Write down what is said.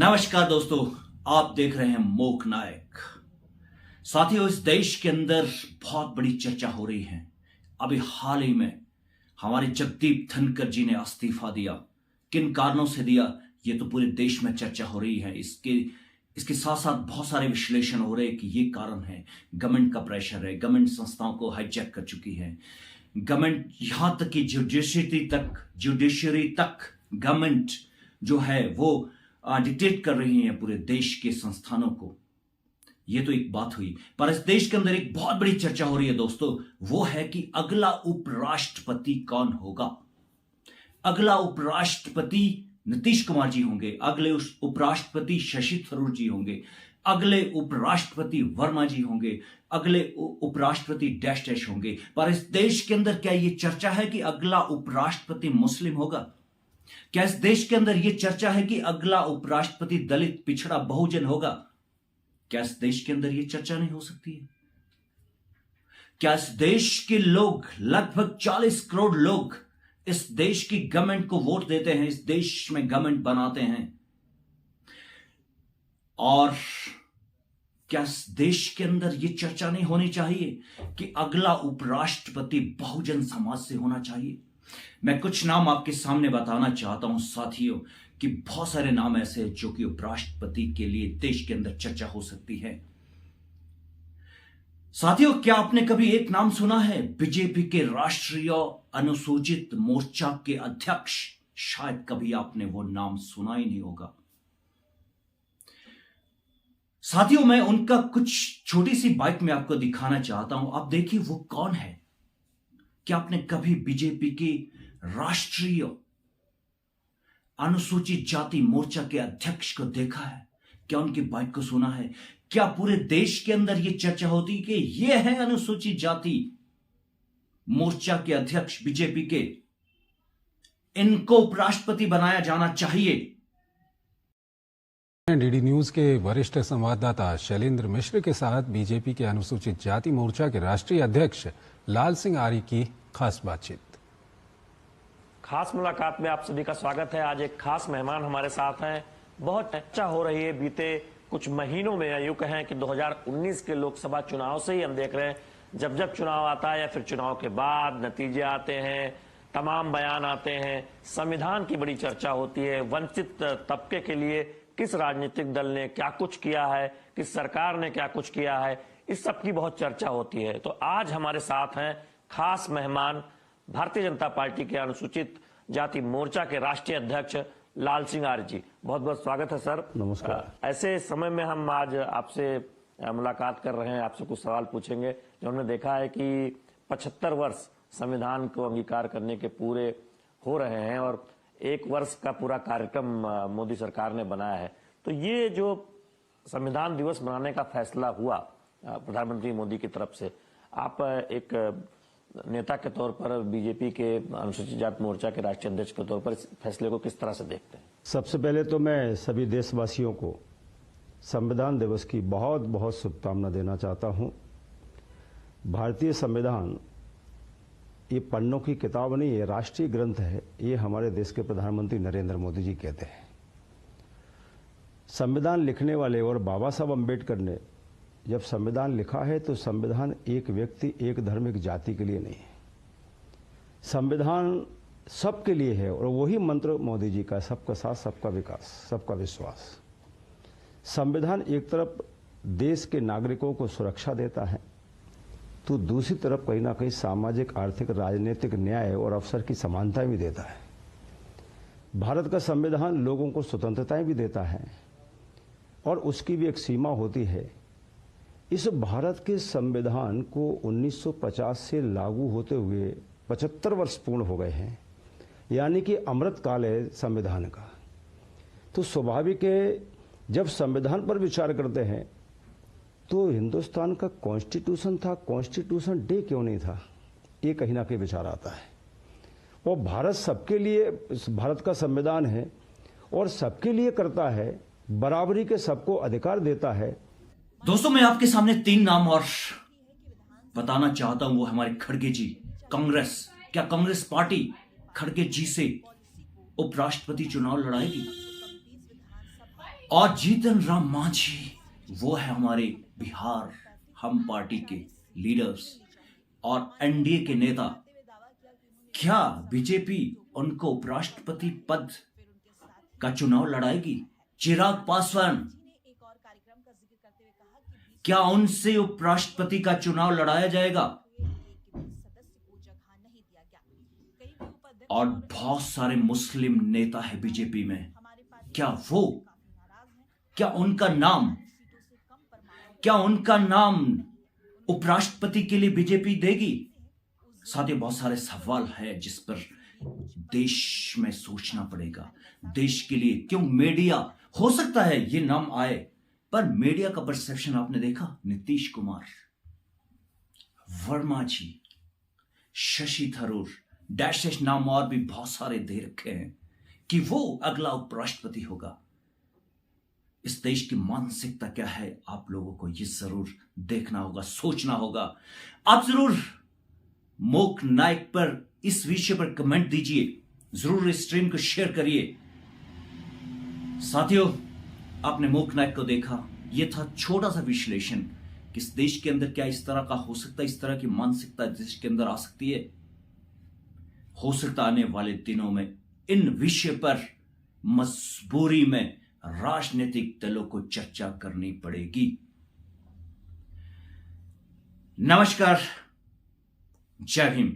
नमस्कार दोस्तों, आप देख रहे हैं मोक नायक। साथियों, इस देश के अंदर बहुत बड़ी चर्चा हो रही है। अभी हाल ही में हमारे जगदीप धनखड़ जी ने इस्तीफा दिया। किन कारणों से दिया, ये तो पूरे देश में चर्चा हो रही है। इसके साथ साथ बहुत सारे विश्लेषण हो रहे हैं कि ये कारण है, गवर्नमेंट का प्रेशर है, गवर्नमेंट संस्थाओं को हाईजैक कर चुकी है। गवर्नमेंट यहां तक कि जुडिशरी तक गवर्नमेंट जो है वो डिक्टेट कर रही है पूरे देश के संस्थानों को। यह तो एक बात हुई, पर इस देश के अंदर एक बहुत बड़ी चर्चा हो रही है दोस्तों। वो है कि अगला उपराष्ट्रपति कौन होगा। अगला उपराष्ट्रपति नीतीश कुमार जी होंगे, अगले उपराष्ट्रपति शशि थरूर जी होंगे, अगले उपराष्ट्रपति वर्मा जी होंगे, अगले उपराष्ट्रपति डैश डैश होंगे। पर इस देश के अंदर क्या यह चर्चा है कि अगला उपराष्ट्रपति मुस्लिम होगा? क्या इस देश के अंदर यह चर्चा है कि अगला उपराष्ट्रपति दलित, पिछड़ा, बहुजन होगा? क्या इस देश के अंदर यह चर्चा नहीं हो सकती है? क्या इस देश के लोग, लगभग 40 करोड़ लोग इस देश की गवर्नमेंट को वोट देते हैं, इस देश में गवर्नमेंट बनाते हैं, और क्या इस देश के अंदर यह चर्चा नहीं होनी चाहिए कि अगला उपराष्ट्रपति बहुजन समाज से होना चाहिए? मैं कुछ नाम आपके सामने बताना चाहता हूं साथियों, कि बहुत सारे नाम ऐसे हैं जो कि उपराष्ट्रपति के लिए देश के अंदर चर्चा हो सकती है। साथियों, क्या आपने कभी एक नाम सुना है बीजेपी के राष्ट्रीय अनुसूचित मोर्चा के अध्यक्ष? शायद कभी आपने वो नाम सुना ही नहीं होगा। साथियों, मैं उनका कुछ छोटी सी बाइट में आपको दिखाना चाहता हूं। आप देखिए वो कौन है। क्या आपने कभी बीजेपी के राष्ट्रीय अनुसूचित जाति मोर्चा के अध्यक्ष को देखा है? क्या उनकी बाइट को सुना है? क्या पूरे देश के अंदर यह चर्चा होती कि ये है अनुसूचित जाति मोर्चा के अध्यक्ष बीजेपी के, इनको उपराष्ट्रपति बनाया जाना चाहिए? डीडी न्यूज के वरिष्ठ संवाददाता शैलेंद्र मिश्र के साथ बीजेपी के अनुसूचित जाति मोर्चा के राष्ट्रीय अध्यक्ष लाल सिंह आर्य की खास बातचीत। खास मुलाकात में आप सभी का स्वागत है। आज एक खास मेहमान हमारे साथ हैं। बहुत चर्चा हो रही है बीते कुछ महीनों में, यूं कहें कि 2019 के लोकसभा चुनाव से ही हम देख रहे हैं, जब जब चुनाव आता है या फिर चुनाव के बाद नतीजे आते हैं, तमाम बयान आते हैं, संविधान की बड़ी चर्चा होती है। वंचित तबके के लिए किस राजनीतिक दल ने क्या कुछ किया है, किस सरकार ने क्या कुछ किया है, इस सब की बहुत चर्चा होती है। तो आज हमारे साथ हैं खास मेहमान, भारतीय जनता पार्टी के अनुसूचित जाति मोर्चा के राष्ट्रीय अध्यक्ष लाल सिंह आर्य जी। बहुत बहुत स्वागत है सर। नमस्कार। ऐसे समय में हम आज आपसे मुलाकात कर रहे हैं, आपसे कुछ सवाल पूछेंगे। जो हमने देखा है कि 75 वर्ष संविधान को अंगीकार करने के पूरे हो रहे हैं और 1 वर्ष का पूरा कार्यक्रम मोदी सरकार ने बनाया है। तो ये जो संविधान दिवस मनाने का फैसला हुआ प्रधानमंत्री मोदी की तरफ से, आप एक नेता के तौर पर, बीजेपी के अनुसूचित जाति मोर्चा के राष्ट्रीय अध्यक्ष के तौर पर इस फैसले को किस तरह से देखते हैं? सबसे पहले तो मैं सभी देशवासियों को संविधान दिवस की बहुत बहुत शुभकामना देना चाहता हूं। भारतीय संविधान ये पन्नों की किताब नहीं, ये राष्ट्रीय ग्रंथ है। ये हमारे देश के प्रधानमंत्री नरेंद्र मोदी जी कहते हैं। संविधान लिखने वाले और बाबा साहब अम्बेडकर ने जब संविधान लिखा है तो संविधान एक व्यक्ति, एक धर्म, एक जाति के लिए नहीं है। संविधान सबके लिए है और वही मंत्र मोदी जी का, सबका साथ, सबका विकास, सबका विश्वास। संविधान एक तरफ देश के नागरिकों को सुरक्षा देता है तो दूसरी तरफ कहीं ना कहीं सामाजिक, आर्थिक, राजनीतिक न्याय और अवसर की समानताएं भी देता है। भारत का संविधान लोगों को स्वतंत्रताएं भी देता है और उसकी भी एक सीमा होती है। इस भारत के संविधान को 1950 से लागू होते हुए 75 वर्ष पूर्ण हो गए हैं, यानी कि अमृत काल है संविधान का। तो स्वाभाविक है, जब संविधान पर विचार करते हैं तो हिंदुस्तान का कॉन्स्टिट्यूशन था, कॉन्स्टिट्यूशन डे क्यों नहीं था, ये कहीं ना कहीं विचार आता है। और भारत सबके लिए, भारत का संविधान है और सबके लिए करता है, बराबरी के सबको अधिकार देता है। दोस्तों, मैं आपके सामने 3 नाम और बताना चाहता हूं। वो हमारे खड़गे जी, कांग्रेस। क्या कांग्रेस पार्टी खड़गे जी से उपराष्ट्रपति चुनाव लड़ाएगी? और जीतन राम मांझी वो है हमारे बिहार हम पार्टी के लीडर्स और एनडीए के नेता। क्या बीजेपी उनको उपराष्ट्रपति पद का चुनाव लड़ाएगी? चिराग पासवान, क्या उनसे उपराष्ट्रपति का चुनाव लड़ाया जाएगा? और बहुत सारे मुस्लिम नेता है बीजेपी में, क्या उनका नाम उपराष्ट्रपति के लिए बीजेपी देगी? साथ ही बहुत सारे सवाल है जिस पर देश में सोचना पड़ेगा। देश के लिए क्यों मीडिया, हो सकता है ये नाम आए, पर मीडिया का परसेप्शन आपने देखा, नीतीश कुमार, वर्मा जी, शशि थरूर, डैश नाम और भी बहुत सारे दे रखे हैं कि वो अगला उपराष्ट्रपति होगा। इस देश की मानसिकता क्या है, आप लोगों को ये जरूर देखना होगा, सोचना होगा। आप जरूर मोक नायक पर इस विषय पर कमेंट दीजिए, जरूर इस स्ट्रीम को शेयर करिए। साथियों, आपने मोक नायक को देखा, यह था छोटा सा विश्लेषण कि इस देश के अंदर क्या इस तरह का हो सकता है, इस तरह की मानसिकता देश के अंदर आ सकती है। हो सकता आने वाले दिनों में इन विषय पर मजबूरी में राजनीतिक दलों को चर्चा करनी पड़ेगी। नमस्कार, जय भीम।